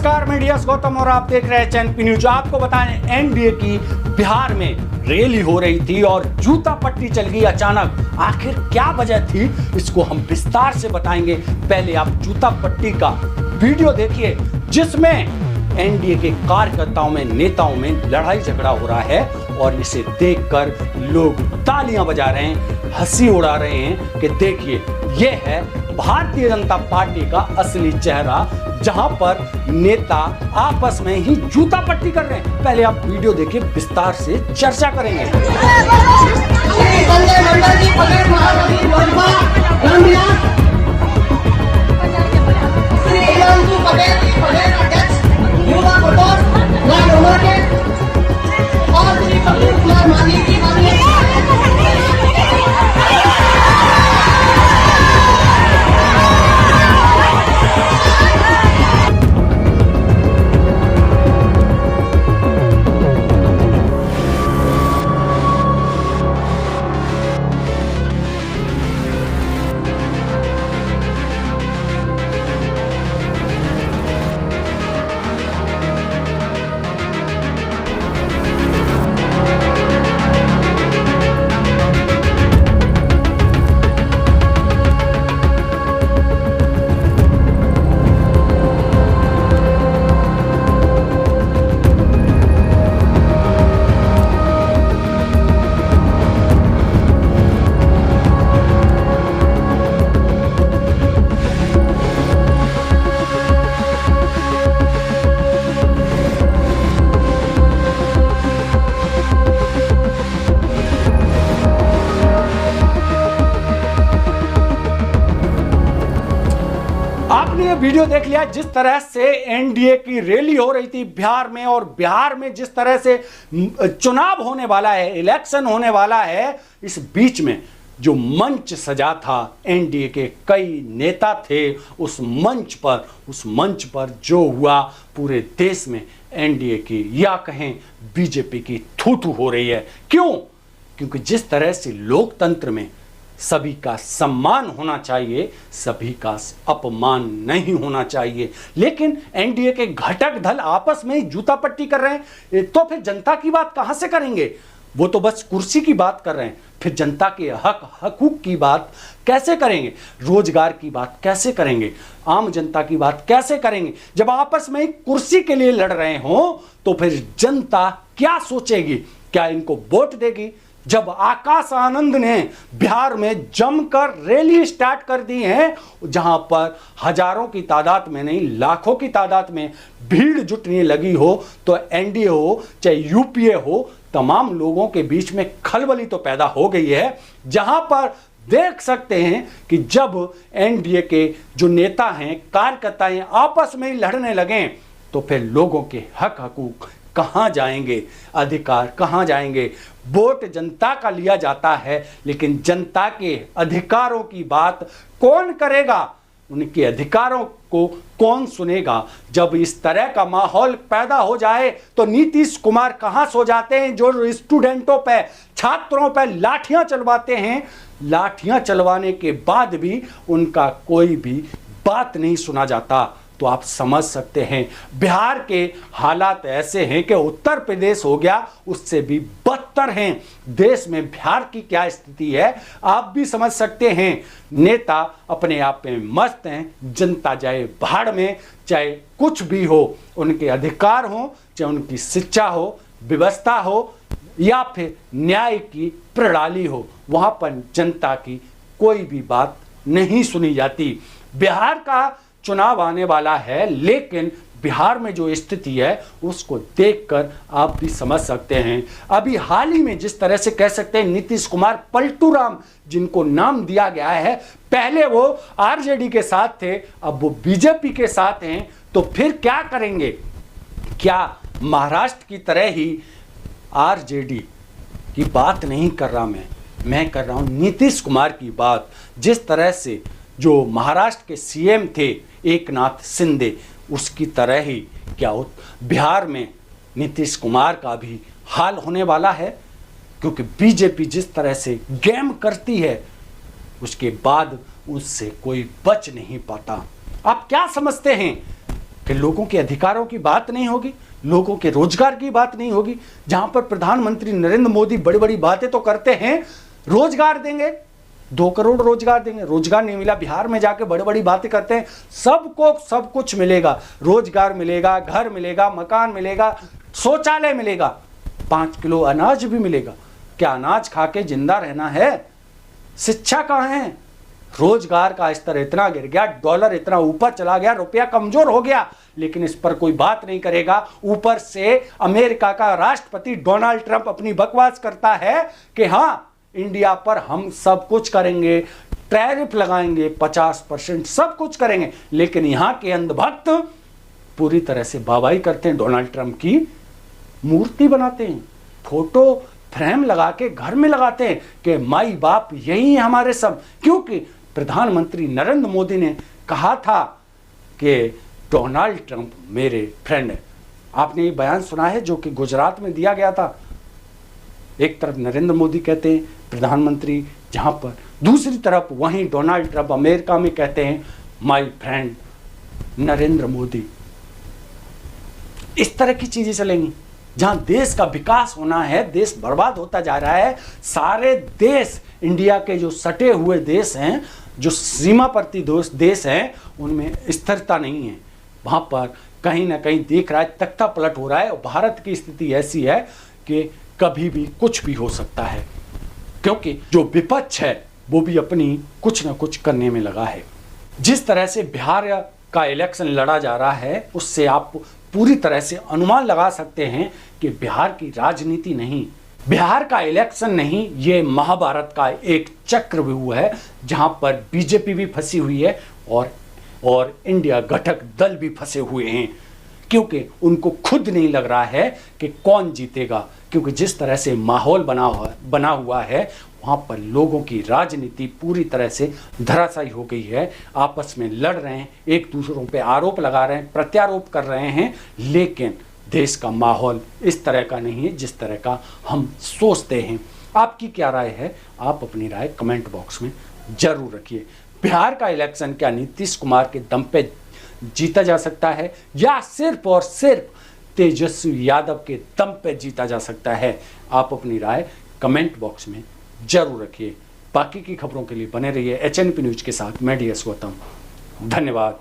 नमस्कार, मैं डीएस गौतम और आप देख रहे हैं चैनपी न्यूज। आपको बताएं, एनडीए की बिहार में रैली हो रही थी और जूता पट्टी चल गई अचानक। आखिर क्या वजह थी, इसको हम विस्तार से बताएंगे। पहले आप जूता पट्टी का वीडियो देखिए जिसमें एनडीए के कार्यकर्ताओं में, नेताओं में लड़ाई झगड़ा हो रहा है और इसे देखकर लोग तालियां बजा रहे हैं, हंसी उड़ा रहे हैं कि देखिए ये है भारतीय जनता पार्टी का असली चेहरा, जहां पर नेता आपस में ही जूता पट्टी कर रहे हैं। पहले आप वीडियो देखिए, विस्तार से चर्चा करेंगे। आपने ये वीडियो देख लिया जिस तरह से एनडीए की रैली हो रही थी बिहार में, और बिहार में जिस तरह से चुनाव होने वाला है, इलेक्शन होने वाला है। इस बीच में जो मंच सजा था, एनडीए के कई नेता थे उस मंच पर जो हुआ, पूरे देश में एनडीए की या कहें बीजेपी की थू-थू हो रही है। क्यों? क्योंकि जिस तरह से लोकतंत्र में सभी का सम्मान होना चाहिए, सभी का अपमान नहीं होना चाहिए, लेकिन एनडीए के घटक दल आपस में ही जूता पट्टी कर रहे हैं। तो फिर जनता की बात कहां से करेंगे? वो तो बस कुर्सी की बात कर रहे हैं, फिर जनता के हकूक की बात कैसे करेंगे? रोजगार की बात कैसे करेंगे? आम जनता की बात कैसे करेंगे? जब आपस में ही कुर्सी के लिए लड़ रहे हो तो फिर जनता क्या सोचेगी? क्या इनको वोट देगी? जब आकाश आनंद ने बिहार में जमकर रैली स्टार्ट कर दी है, जहां पर हजारों की तादाद में नहीं, लाखों की तादाद में भीड़ जुटने लगी हो, तो एनडीए हो चाहे यूपीए हो, तमाम लोगों के बीच में खलबली तो पैदा हो गई है। जहां पर देख सकते हैं कि जब एनडीए के जो नेता हैं, कार्यकर्ता हैं, आपस में ही लड़ने लगे तो फिर लोगों के हकूक कहां जाएंगे, अधिकार कहां जाएंगे? वोट जनता का लिया जाता है, लेकिन जनता के अधिकारों की बात कौन करेगा? उनके अधिकारों को कौन सुनेगा? जब इस तरह का माहौल पैदा हो जाए तो नीतीश कुमार कहां सो जाते हैं, जो स्टूडेंटों पे, छात्रों पे लाठियां चलवाते हैं। लाठियां चलवाने के बाद भी उनका कोई भी बात नहीं सुना जाता। तो आप समझ सकते हैं बिहार के हालात ऐसे हैं कि उत्तर प्रदेश हो गया उससे भी बदतर हैं। देश में बिहार की क्या स्थिति है आप भी समझ सकते हैं। नेता अपने आप में मस्त हैं, जनता जाए भाड़ में, चाहे कुछ भी हो, उनके अधिकार हो, चाहे उनकी शिक्षा हो, व्यवस्था हो या फिर न्याय की प्रणाली हो, वहां पर जनता की कोई भी बात नहीं सुनी जाती। बिहार का चुनाव आने वाला है, लेकिन बिहार में जो स्थिति है उसको देखकर आप भी समझ सकते हैं। अभी हाल ही में जिस तरह से कह सकते हैं नीतीश कुमार पलटू राम, जिनको नाम दिया गया है, पहले वो आरजेडी के साथ थे, अब वो बीजेपी के साथ हैं, तो फिर क्या करेंगे? क्या महाराष्ट्र की तरह ही आरजेडी की बात नहीं कर रहा मैं कर रहा हूं नीतीश कुमार की बात। जिस तरह से जो महाराष्ट्र के सीएम थे एकनाथ शिंदे, उसकी तरह ही क्या बिहार में नीतीश कुमार का भी हाल होने वाला है, क्योंकि बीजेपी जिस तरह से गेम करती है उसके बाद उससे कोई बच नहीं पाता। आप क्या समझते हैं कि लोगों के अधिकारों की बात नहीं होगी, लोगों के रोजगार की बात नहीं होगी। जहां पर प्रधानमंत्री नरेंद्र मोदी बड़ी बड़ी बातें तो करते हैं, रोजगार देंगे, 2 करोड़ रोजगार देंगे, रोजगार नहीं मिला। बिहार में जाके बड़ी बड़ी बातें करते हैं, सबको सब कुछ मिलेगा, रोजगार मिलेगा, घर मिलेगा, मकान मिलेगा, शौचालय मिलेगा, 5 किलो अनाज भी मिलेगा। क्या अनाज खा के जिंदा रहना है? शिक्षा कहाँ है? रोजगार का स्तर इतना गिर गया, डॉलर इतना ऊपर चला गया, रुपया कमजोर हो गया, लेकिन इस पर कोई बात नहीं करेगा। ऊपर से अमेरिका का राष्ट्रपति डोनाल्ड ट्रंप अपनी बकवास करता है कि हां, इंडिया पर हम सब कुछ करेंगे, टैरिफ लगाएंगे 50%, सब कुछ करेंगे, लेकिन यहां के अंधभक्त पूरी तरह से वाहवाही करते हैं, डोनाल्ड ट्रंप की मूर्ति बनाते हैं, फोटो फ्रेम लगा के घर में लगाते हैं कि माई बाप यही है हमारे सब। क्योंकि प्रधानमंत्री नरेंद्र मोदी ने कहा था कि डोनाल्ड ट्रंप मेरे फ्रेंड है। आपने ये बयान सुना है जो कि गुजरात में दिया गया था। एक तरफ नरेंद्र मोदी कहते हैं प्रधानमंत्री, जहां पर दूसरी तरफ वहीं डोनाल्ड ट्रंप अमेरिका में कहते हैं माय फ्रेंड नरेंद्र मोदी। इस तरह की चीजें चलेंगी। जहां देश का विकास होना है, देश बर्बाद होता जा रहा है। सारे देश, इंडिया के जो सटे हुए देश हैं, जो सीमावर्ती देश हैं, उनमें स्थिरता नहीं है। वहां पर कहीं ना कहीं देख रहा है तख्ता पलट हो रहा है। और भारत की स्थिति ऐसी है कि कभी भी कुछ भी हो सकता है, क्योंकि जो विपक्ष है वो भी अपनी कुछ ना कुछ करने में लगा है। जिस तरह से बिहार का इलेक्शन लड़ा जा रहा है, उससे आप पूरी तरह से अनुमान लगा सकते हैं कि बिहार की राजनीति नहीं, बिहार का इलेक्शन नहीं, ये महाभारत का एक चक्रव्यूह है, जहां पर बीजेपी भी फंसी हुई है और इंडिया घटक दल भी फंसे हुए हैं। क्योंकि उनको खुद नहीं लग रहा है कि कौन जीतेगा, क्योंकि जिस तरह से माहौल बना हुआ है, वहाँ पर लोगों की राजनीति पूरी तरह से धराशायी हो गई है। आपस में लड़ रहे हैं, एक दूसरों पे आरोप लगा रहे हैं, प्रत्यारोप कर रहे हैं, लेकिन देश का माहौल इस तरह का नहीं है जिस तरह का हम सोचते हैं। आपकी क्या राय है? आप अपनी राय कमेंट बॉक्स में जरूर रखिए। बिहार का इलेक्शन क्या नीतीश कुमार के दम पे जीता जा सकता है, या सिर्फ और सिर्फ तेजस्वी यादव के दम पे जीता जा सकता है? आप अपनी राय कमेंट बॉक्स में जरूर रखिए। बाकी की खबरों के लिए बने रहिए HNP न्यूज के साथ। मैं DS गौतम, धन्यवाद।